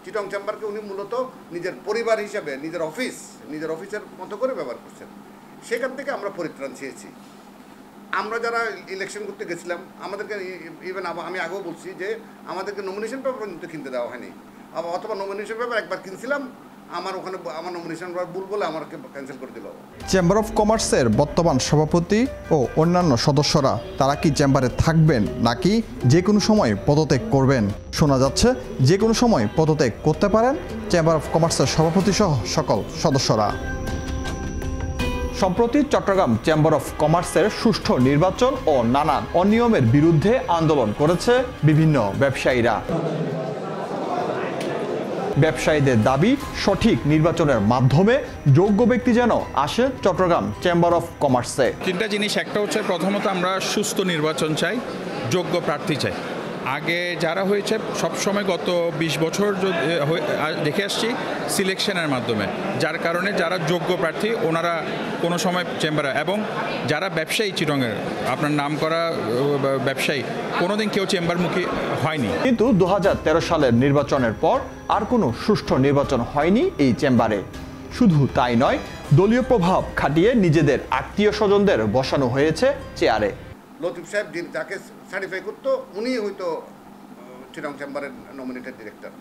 চিটং চেম্বারকে উনি মূলত নিজের পরিবার হিসাবে নিজের অফিসের মতো করে ব্যবহার করছেন। সেখান থেকে আমরা পরিত্রাণ চেয়েছি। আমরা যারা ইলেকশন করতে গেছিলাম আমাদেরকে ইভেন আমি আগেও বলছি যে আমাদেরকে নমিনেশন পেপার পর্যন্ত কিনতে দেওয়া হয়নি, অথবা নমিনেশন পেপার একবার কিনছিলাম, আমার নমিনেশন পেপার ভুল বলে আমাকে ক্যান্সেল করে দিল। চেম্বার অফ কমার্সের বর্তমান সভাপতি ও অন্যান্য সদস্যরা তারা কি চেম্বারে থাকবেন নাকি যে কোনো সময় পদত্যাগ করবেন? শোনা যাচ্ছে যে কোনো সময় পদত্যাগ করতে পারেন চেম্বার অফ কমার্সের সভাপতি সহ সকল সদস্যরা। সম্প্রতি চট্টগ্রাম চেম্বার অফ কমার্সের সুষ্ঠু নির্বাচন ও নানান অনিয়মের বিরুদ্ধে আন্দোলন করেছে বিভিন্ন ব্যবসায়ীরা। ব্যবসায়ীদের দাবি সঠিক নির্বাচনের মাধ্যমে যোগ্য ব্যক্তি যেন আসে চট্টগ্রাম চেম্বার অফ কমার্সে। তিনটা জিনিস, একটা হচ্ছে প্রথমত আমরা সুস্থ নির্বাচন চাই, যোগ্য প্রার্থী চাই। আগে যারা হয়েছে সবসময় গত 20 বছর দেখে আসছি সিলেকশনের মাধ্যমে, যার কারণে যারা যোগ্য প্রার্থী ওনারা কোনো সময় চেম্বারে, এবং যারা ব্যবসায়ী চিটংয়ের আপনার নাম করা ব্যবসায়ী কোনোদিন কেউ চেম্বারমুখী হয়নি। কিন্তু 2013 সালের নির্বাচনের পর আর কোনো সুষ্ঠু নির্বাচন হয়নি এই চেম্বারে। শুধু তাই নয়, দলীয় প্রভাব খাটিয়ে নিজেদের আত্মীয় স্বজনদের বসানো হয়েছে চেয়ারে। লতিফ সাহেব যাকে সার্টিফাই করতো উনি হয়তো চিটং চেম্বারের নমিনেটেড ডিরেক্টর।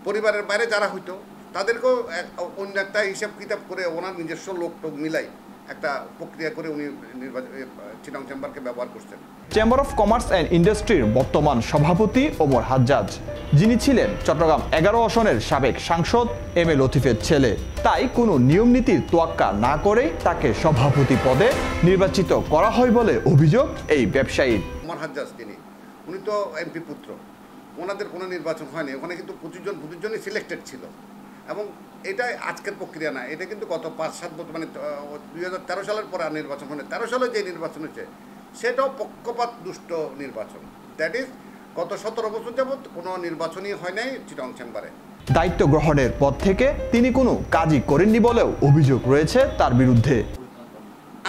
পরিবারের বাইরে যারা হইতো তাদেরকেও অন্য একটা হিসাব কিতাব করে ওনার নিজস্ব লোকটোক মিলাই একটা প্রক্রিয়া করে উনি চিটং চেম্বারকে ব্যবহার করছেন। চেম্বার অফ কমার্স অ্যান্ড ইন্ডাস্ট্রির বর্তমান সভাপতি ওমর হাজ্জাজ, যিনি ছিলেন চট্টগ্রাম 11 আসনের সাবেক সাংসদ এম এ লতিফের ছেলে, তাই কোনো নিয়ম নীতির তোয়াক্কা না করেই তাকে সভাপতি পদে নির্বাচিত করা হয় বলে অভিযোগ এই ব্যবসায়ীর। ওমর হাজ্জাজ উনি তো এমপি পুত্র, ওনাদের কোনো নির্বাচন হয়নি, ওখানে কিন্তু 25 জনই সিলেক্টেড ছিল। এবং এটা আজকের প্রক্রিয়া না, এটা কিন্তু গত 5-7 বছর, মানে 2013 সালের পরে আর নির্বাচন হয়নি। 13 সালে যে নির্বাচন হয়েছে সেটাও পক্ষপাত দুষ্ট নির্বাচন। দ্যাট ইজ গত 17 বছর যাবৎ কোনো নির্বাচনই হয় নাই চিটং চেম্বারে। দায়িত্ব গ্রহণের পর থেকে তিনি কোনো কাজই করেননি বলেও অভিযোগ রয়েছে তার বিরুদ্ধে।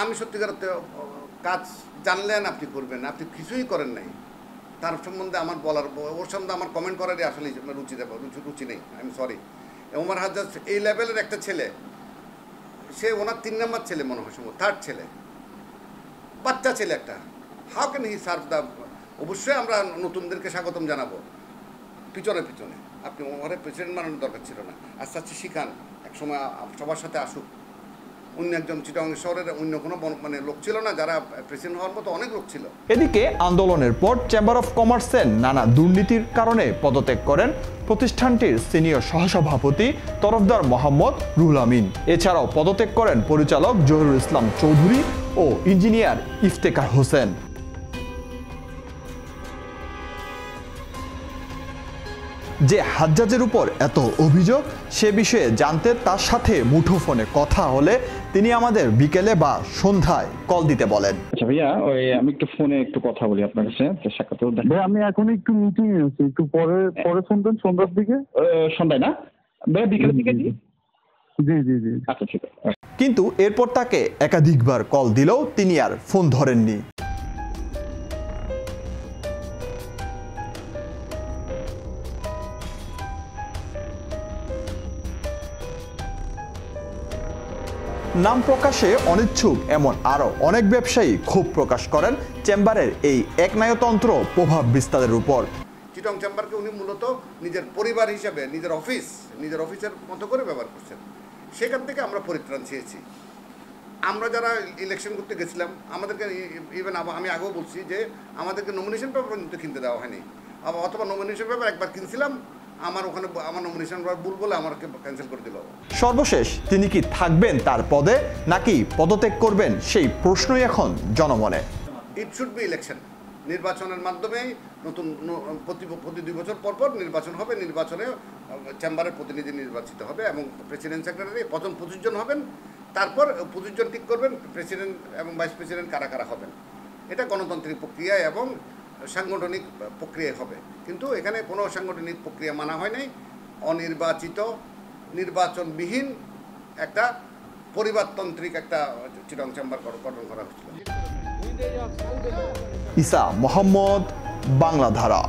আমি সত্যিকার কাজ জানলেন আপনি করবেন, আপনি কিছুই করেন নাই, তার সম্বন্ধে আমার বলার, ওর সম্বন্ধে আমার কমেন্ট করারই আসলে রুচি নেই। I am sorry. Omar Hajjaj এই লেভেলের একটা ছেলে, সে ওনার 3 নম্বর ছেলে মনে হয়, সম্ভব 3rd ছেলে, বাচ্চা ছেলে একটা। How can he serve the? অবশ্যই আমরা নতুনদেরকে স্বাগতম জানাবো পিছনে। আপনি ওরে প্রেসিডেন্ট বানানোর দরকার ছিল না, আস্তে আস্তে শিখান, একসময় সবার সাথে আসুক। অন্য একজন চিটং শহরের অন্য কোনো মানে লোক ছিল না যারা প্রেসিডেন্ট হওয়ার মতো, অনেক লোক ছিল। এদিকে আন্দোলনের পর চেম্বার অফ কমার্সের নানা দুর্নীতির কারণে পদত্যাগ করেন প্রতিষ্ঠানটির সিনিয়র সহসভাপতি তরফদার মোহাম্মদ রুহুল আমিন। এছাড়াও পদত্যাগ করেন পরিচালক জহিরুল ইসলাম চৌধুরী ও ইঞ্জিনিয়ার ইফতেখার হোসেন। যে হাজ্জাজের উপর এত অভিযোগ সে বিষয়ে জানতে তার সাথে মুঠোফোনে কথা হলে তিনি আমাদের বিকেলে বা সন্ধ্যায় কল দিতে বলেন। আচ্ছা ভাইয়া, ওই আমি একটু ফোনে একটু কথা বলি আপনার কাছে, সাক্ষাৎ ভাই। আমি এখন একটু মিটিং এ আছি, একটু পরে ফোন দেন সন্ধ্যার দিকে। সন্ধ্যায় না ভাইয়া, বিকেলের দিকে? জি। আচ্ছা ঠিক আছে। কিন্তু এরপর তাকে একাধিকবার কল দিলেও তিনি আর ফোন ধরেননি। নাম প্রকাশে অনিচ্ছুক এমন আরো অনেক ব্যবসায়ী ক্ষোভ প্রকাশ করেন চেম্বারের এই একনায়কতন্ত্র প্রভাব বিস্তারের উপর। চিটং চেম্বারকে উনি মূলত নিজের পরিবার হিসাবে নিজের অফিসের মতো করে ব্যবহার করছেন। সেখান থেকে আমরা পরিত্রাণ চেয়েছি। আমরা যারা ইলেকশন করতে গেছিলাম আমাদেরকে ইভেন আমি আগেও বলছি যে আমাদেরকে নমিনেশন পেপার পর্যন্ত কিনতে দেওয়া হয়নি, অথবা নমিনেশন পেপার একবার কিনছিলাম, আমার নমিনেশন ভুল বলে আমাকে ক্যান্সেল করে দিল। সর্বশেষ তিনি কি থাকবেন তার পদে নাকি পদত্যাগ করবেন সেই প্রশ্নই এখন জনমনে। It should be election. নির্বাচনের মাধ্যমে নতুন প্রতি 2 বছর পর নির্বাচন হবে। নির্বাচনে চেম্বারের প্রতিনিধি নির্বাচিত হবে এবং প্রেসিডেন্ট সেক্রেটারি 25 জন হবেন। তারপর 25 জন ঠিক করবেন প্রেসিডেন্ট এবং ভাইস প্রেসিডেন্ট কারা হবেন। এটা গণতান্ত্রিক প্রক্রিয়া এবং সাংগঠনিক প্রক্রিয়া হবে। কিন্তু এখানে কোনো সাংগঠনিক প্রক্রিয়া মানা হয় নাই। অনির্বাচিত, নির্বাচনবিহীন একটা পরিবারতান্ত্রিক একটা চিটং চেম্বার গঠন করা হয়েছিল। ইসা মোহাম্মদ, বাংলাধারা।